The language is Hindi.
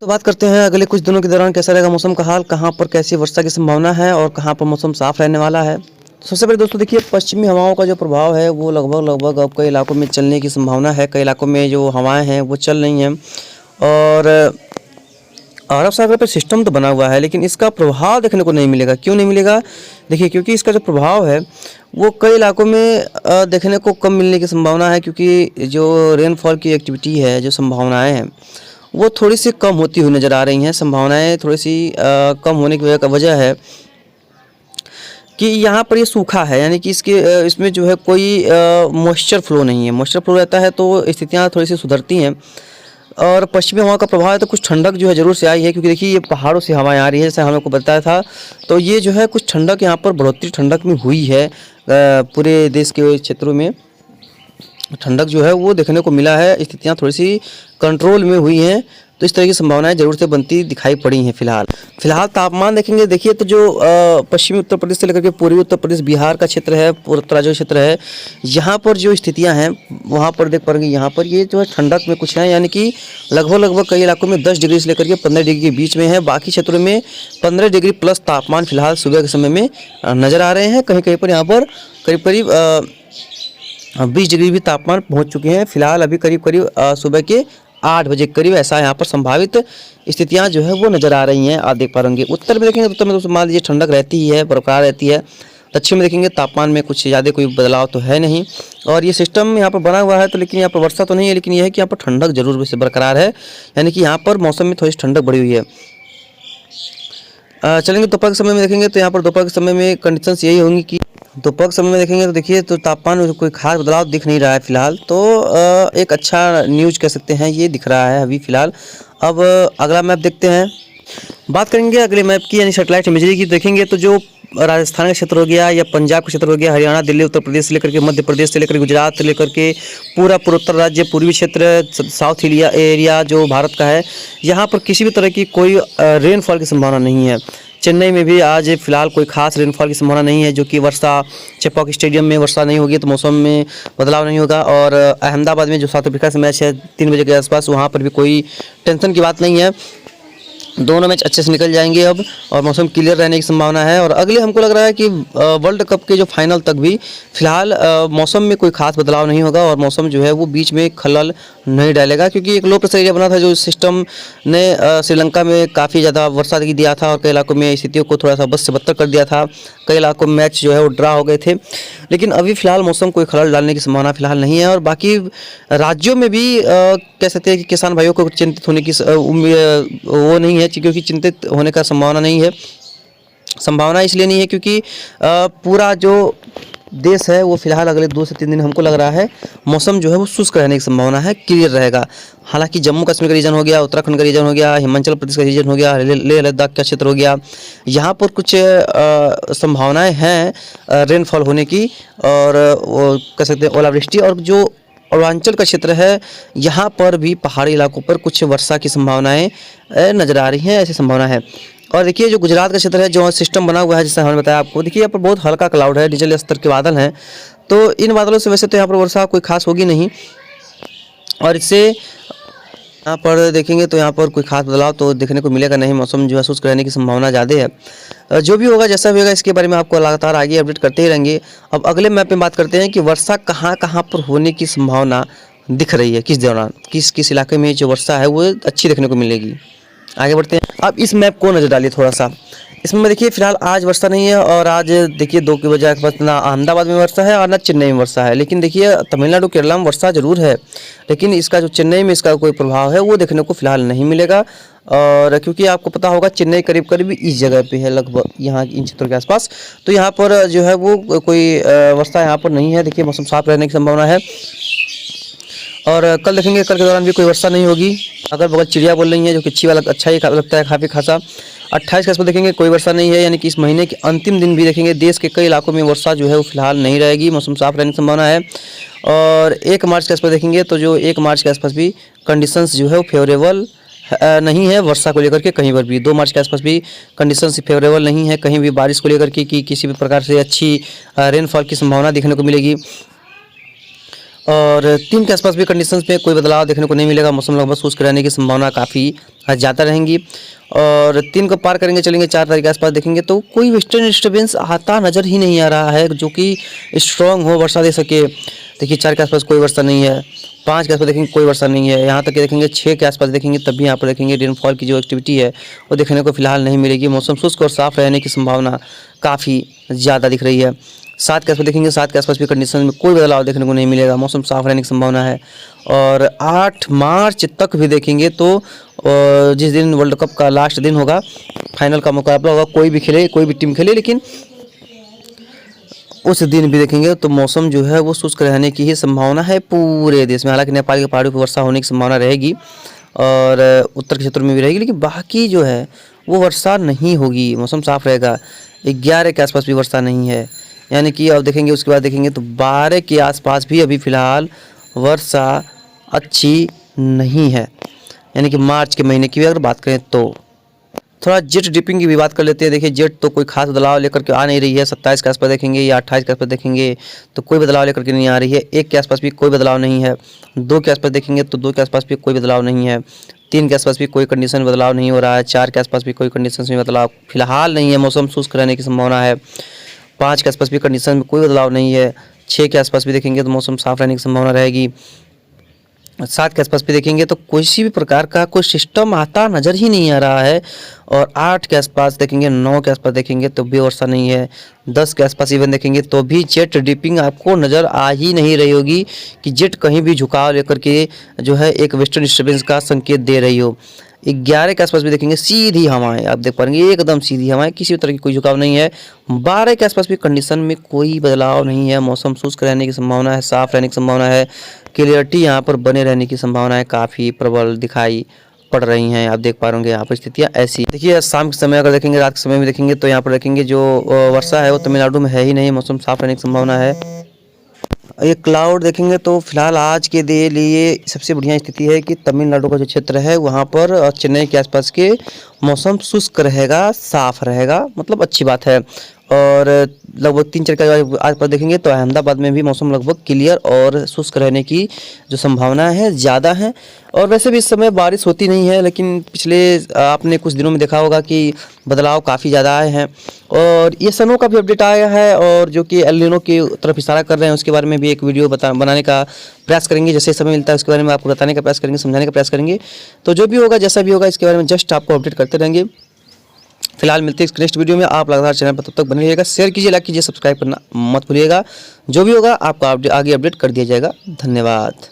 तो बात करते हैं अगले कुछ दिनों के दौरान कैसा रहेगा मौसम का हाल, कहाँ पर कैसी वर्षा की संभावना है और कहाँ पर मौसम साफ रहने वाला है। तो सबसे पहले दोस्तों देखिए, पश्चिमी हवाओं का जो प्रभाव है वो लगभग अब कई इलाकों में चलने की संभावना है। कई इलाकों में जो हवाएं हैं वो चल रही हैं और अरब सागर पर सिस्टम तो बना हुआ है, लेकिन इसका प्रभाव देखने को नहीं मिलेगा। क्यों नहीं मिलेगा? देखिए, क्योंकि इसका जो प्रभाव है वो कई इलाकों में देखने को कम मिलने की संभावना है, क्योंकि जो रेनफॉल की एक्टिविटी है, जो संभावनाएं हैं वो थोड़ी सी कम होती हुई नज़र आ रही हैं। संभावनाएं थोड़ी सी कम होने की वजह है कि यहाँ पर ये सूखा है, यानी कि इसमें जो है कोई मॉइस्चर फ्लो नहीं है। मॉइस्चर फ्लो रहता है तो स्थितियाँ थोड़ी सी सुधरती हैं। और पश्चिमी हवा का प्रभाव है तो कुछ ठंडक जो है ज़रूर से आई है, क्योंकि देखिए ये पहाड़ों से हवाएं आ रही है, जैसे हमें को बताया था। तो ये जो है कुछ ठंडक यहाँ पर बढ़ोतरी ठंडक में हुई है। पूरे देश के क्षेत्रों में ठंडक जो है वो देखने को मिला है। स्थितियाँ थोड़ी सी कंट्रोल में हुई हैं, तो इस तरह की संभावनाएं जरूर से बनती दिखाई पड़ी हैं। फिलहाल तापमान देखेंगे, देखिए तो जो पश्चिमी उत्तर प्रदेश से लेकर के पूर्वी उत्तर प्रदेश बिहार का क्षेत्र है, उत्तरांचल क्षेत्र है, यहाँ पर जो स्थितियां हैं वहाँ पर देख पाएंगे, यहाँ पर ये जो है ठंडक में कुछ है, यानी कि लगभग कई इलाकों में 10 डिग्री से लेकर के 15 डिग्री के बीच में है। बाकी क्षेत्रों में 15 डिग्री प्लस तापमान फिलहाल सुबह के समय में नज़र आ रहे हैं। कहीं कहीं पर यहाँ पर करीब 20 डिग्री भी तापमान पहुंच चुके हैं। फिलहाल अभी करीब सुबह के 8 बजे के करीब ऐसा यहाँ पर संभावित स्थितियाँ जो है वो नज़र आ रही हैं। आप देख पा रहे उत्तर में देखेंगे, उत्तर में तो मान लीजिए ठंडक रहती ही है, बरकरार रहती है। दक्षिण में देखेंगे तापमान में कुछ ज़्यादा कोई बदलाव तो है नहीं, और ये सिस्टम यहाँ पर बना हुआ है, तो लेकिन यहाँ पर वर्षा तो नहीं है, लेकिन यह है कि यहाँ पर ठंडक जरूर से बरकरार है, यानी कि यहाँ पर मौसम में थोड़ी सी ठंडक बढ़ी हुई है। चलेंगे दोपहर के समय में देखेंगे, तो यहाँ पर दोपहर के समय में कंडीशंस यही होंगी कि दोपहर के समय में देखेंगे तो देखिए तो तापमान में कोई खास बदलाव दिख नहीं रहा है फिलहाल। तो एक अच्छा न्यूज़ कह सकते हैं ये दिख रहा है अभी फिलहाल। अब अगला मैप देखते हैं, बात करेंगे अगले मैप की, यानी सैटेलाइट इमेजरी की। देखेंगे तो जो राजस्थान का क्षेत्र हो गया या पंजाब का क्षेत्र हो गया, हरियाणा, दिल्ली, उत्तर प्रदेश से लेकर के मध्य प्रदेश से लेकर गुजरात से लेकर के पूरा पूर्वोत्तर राज्य, पूर्वी क्षेत्र, साउथ एरिया जो भारत का है, यहाँ पर किसी भी तरह की कोई रेनफॉल की संभावना नहीं है। चेन्नई में भी आज फिलहाल कोई खास रेनफॉल की संभावना नहीं है, जो कि वर्षा चेपॉक स्टेडियम में वर्षा नहीं होगी तो मौसम में बदलाव नहीं होगा। और अहमदाबाद में जो साउथ अफ्रीका से मैच है 3 बजे के आसपास, वहाँ पर भी कोई टेंशन की बात नहीं है। दोनों मैच अच्छे से निकल जाएंगे अब, और मौसम क्लियर रहने की संभावना है। और अगले हमको लग रहा है कि वर्ल्ड कप के जो फाइनल तक भी फिलहाल मौसम में कोई खास बदलाव नहीं होगा, और मौसम जो है वो बीच में खलल नहीं डालेगा, क्योंकि एक लो प्रेशर एरिया बना था जो सिस्टम ने श्रीलंका में काफ़ी ज़्यादा वर्षा दिया था, और कई इलाकों में स्थितियों को थोड़ा सा बद से बदतर कर दिया था। कई इलाकों में मैच जो है वो ड्रा हो गए थे, लेकिन अभी फिलहाल मौसम कोई खलल डालने की संभावना फिलहाल नहीं है। और बाकी राज्यों में भी कह सकते हैं कि किसान भाइयों को चिंतित होने की वो नहीं है, क्योंकि चिंतित होने का संभावना नहीं है। संभावना इसलिए नहीं है क्योंकि पूरा जो देश है वो फिलहाल अगले 2 से 3 दिन हमको लग रहा है मौसम जो है वो शुष्क रहने की संभावना है, क्लियर रहेगा। हालांकि जम्मू कश्मीर का रीजन हो गया, उत्तराखंड का रीजन हो गया, हिमाचल प्रदेश का रीजन हो गया, लेह लद्दाख का क्षेत्र हो गया, यहाँ पर कुछ संभावनाएं हैं रेनफॉल होने की, और वो कह सकते हैं ओलावृष्टि। और जो अरुणाचल का क्षेत्र है यहाँ पर भी पहाड़ी इलाकों पर कुछ वर्षा की संभावनाएं नज़र आ रही हैं, ऐसी संभावना है। और देखिए जो गुजरात का क्षेत्र है, जो सिस्टम बना हुआ है जैसे हमने बताया आपको, देखिए यहाँ पर बहुत हल्का क्लाउड है, निचले स्तर के बादल हैं, तो इन बादलों से वैसे तो यहाँ पर वर्षा कोई खास होगी नहीं। और इससे यहाँ पर देखेंगे तो यहाँ पर कोई खास बदलाव तो देखने को मिलेगा नहीं, मौसम जो है शुष्क रहने की संभावना ज़्यादा है। जो भी होगा जैसा भी होगा इसके बारे में आपको लगातार आगे अपडेट करते ही रहेंगे। अब अगले मैप में बात करते हैं कि वर्षा कहाँ कहाँ पर होने की संभावना दिख रही है, किस दौरान किस इलाके में जो वर्षा है वो अच्छी देखने को मिलेगी। आगे बढ़ते हैं, अब इस मैप को नज़र डालिए थोड़ा सा। इसमें देखिए फिलहाल आज वर्षा नहीं है, और आज देखिए 2 के बजे आसपास ना अहमदाबाद में वर्षा है और ना चेन्नई में वर्षा है। लेकिन देखिए तमिलनाडु केरला में वर्षा जरूर है, लेकिन इसका जो चेन्नई में इसका कोई प्रभाव है वो देखने को फिलहाल नहीं मिलेगा। और क्योंकि आपको पता होगा चेन्नई करीब इस जगह पे है, लगभग यहाँ इन क्षेत्रों के आसपास, तो यहाँ पर जो है वो कोई वर्षा यहाँ पर नहीं है। देखिए मौसम साफ रहने की संभावना है। और कल देखेंगे, कल के दौरान भी कोई वर्षा नहीं होगी। अगर बगल चिड़िया बोल रही है, जो कि अच्छी वाला अच्छा ही लगता है काफ़ी खासा। 28 के आसपास देखेंगे कोई वर्षा नहीं है, यानी कि इस महीने के अंतिम दिन भी देखेंगे देश के कई इलाकों में वर्षा जो है वो फिलहाल नहीं रहेगी, मौसम साफ रहने की संभावना है। और 1 मार्च के आसपास देखेंगे तो जो 1 मार्च के आसपास भी कंडीशंस जो है वो फेवरेबल नहीं है वर्षा को लेकर के कहीं पर भी। 2 मार्च के आसपास भी कंडीशंस फेवरेबल नहीं है कहीं भी बारिश को लेकर के कि किसी भी प्रकार से अच्छी रेनफॉल की संभावना देखने को मिलेगी। और 3 के आसपास भी कंडीशंस में कोई बदलाव देखने को नहीं मिलेगा। मौसम लगभग शुष्क रहने की संभावना काफ़ी ज़्यादा रहेंगी। और 3 को पार करेंगे, चलेंगे 4 तारीख के आसपास देखेंगे तो कोई वेस्टर्न डिस्टर्बेंस आता नज़र ही नहीं आ रहा है जो कि स्ट्रॉन्ग हो, वर्षा दे सके। देखिए 4 के आसपास कोई वर्षा नहीं है, 5 के आसपास देखेंगे कोई वर्षा नहीं है, यहाँ तक कि देखेंगे 6 के आसपास देखेंगे तब भी यहाँ पर देखेंगे रेनफॉल की जो एक्टिविटी है वो देखने को फिलहाल नहीं मिलेगी। मौसम शुष्क और साफ रहने की संभावना काफ़ी ज़्यादा दिख रही है। 7 के आसपास देखेंगे, 7 के आसपास भी कंडीशन में कोई बदलाव देखने को नहीं मिलेगा, मौसम साफ रहने की संभावना है। और 8 मार्च तक भी देखेंगे तो जिस दिन वर्ल्ड कप का लास्ट दिन होगा, फाइनल का मुकाबला होगा, कोई भी खेले, कोई भी टीम खेले, लेकिन उस दिन भी देखेंगे तो मौसम जो है वो शुष्क रहने की ही संभावना है पूरे देश में। हालांकि नेपाल के पहाड़ों पर वर्षा होने की संभावना रहेगी और उत्तर के क्षेत्रों में भी रहेगी, लेकिन बाकी जो है वो वर्षा नहीं होगी, मौसम साफ रहेगा। 11 के आसपास भी वर्षा नहीं है, यानी कि अब देखेंगे उसके बाद देखेंगे तो 12 के आसपास भी अभी फ़िलहाल वर्षा अच्छी नहीं है। यानी कि मार्च के महीने की भी अगर बात करें तो थोड़ा जेट डिपिंग की भी बात कर लेते हैं। देखिए जेट तो कोई खास बदलाव लेकर के आ नहीं रही है। 27 के आसपास देखेंगे या 28 के आसपास देखेंगे तो कोई बदलाव लेकर के नहीं आ रही है। 1 के आसपास भी कोई बदलाव नहीं है। 2 के आसपास देखेंगे तो 2 के आसपास भी कोई बदलाव नहीं है। 3 के आसपास भी कोई कंडीशन में बदलाव नहीं हो रहा है। 4 के आसपास भी कोई कंडीशन में बदलाव फिलहाल नहीं है, मौसम शुष्क रहने की संभावना है। 5 के आसपास भी कंडीशन में कोई बदलाव नहीं है। 6 के आसपास भी देखेंगे तो मौसम साफ रहने की संभावना रहेगी। 7 के आसपास भी देखेंगे तो किसी भी प्रकार का कोई सिस्टम आता नज़र ही नहीं आ रहा है। और 8 के आसपास देखेंगे, 9 के आसपास देखेंगे तो भी वर्षा नहीं है। 10 के आसपास इवन देखेंगे तो भी जेट डिपिंग आपको नज़र आ ही नहीं रही होगी कि जेट कहीं भी झुकाव लेकर के जो है एक वेस्टर्न डिस्टर्बेंस का संकेत दे रही हो। 11 के आसपास भी देखेंगे सीधी हवाएं, आप देख पाएंगे एकदम सीधी हवाएं, किसी भी तरह की कोई झुकाव नहीं है। 12 के आसपास भी कंडीशन में कोई बदलाव नहीं है, मौसम शुष्क रहने की संभावना है, साफ रहने की संभावना है। क्लियरिटी यहाँ पर बने रहने की संभावनाएं काफ़ी प्रबल दिखाई पड़ रही हैं। आप देख पा रहे होंगे यहाँ पर स्थितियाँ ऐसी। देखिए शाम के समय अगर देखेंगे, रात के समय में देखेंगे तो यहाँ पर देखेंगे जो वर्षा है वो तमिलनाडु में है ही नहीं, मौसम साफ रहने की संभावना है। ये क्लाउड देखेंगे तो फिलहाल आज के लिए सबसे बढ़िया स्थिति है कि तमिलनाडु का जो क्षेत्र है वहाँ पर चेन्नई के आसपास के मौसम शुष्क रहेगा, साफ रहेगा, मतलब अच्छी बात है। और लगभग 3-4 का आज पर देखेंगे तो अहमदाबाद में भी मौसम लगभग क्लियर और शुष्क रहने की जो संभावना है ज़्यादा है। और वैसे भी इस समय बारिश होती नहीं है, लेकिन पिछले आपने कुछ दिनों में देखा होगा कि बदलाव काफ़ी ज़्यादा आए हैं। और ये सनो का भी अपडेट आया है और जो कि एल नीनो की तरफ इशारा कर रहे हैं, उसके बारे में भी एक वीडियो बनाने का प्रयास करेंगे। जैसे समय मिलता है उसके बारे में आपको बताने का प्रयास करेंगे, समझाने का प्रयास करेंगे। तो जो भी होगा, जैसा भी होगा, इसके बारे में जस्ट आपको अपडेट करते रहेंगे। फिलहाल मिलते हैं इस नेक्स्ट वीडियो में। आप लगातार चैनल पर तब तक बने रहिएगा, शेयर कीजिए, लाइक कीजिए, सब्सक्राइब करना मत भूलिएगा। जो भी होगा आपको आगे अपडेट कर दिया जाएगा। धन्यवाद।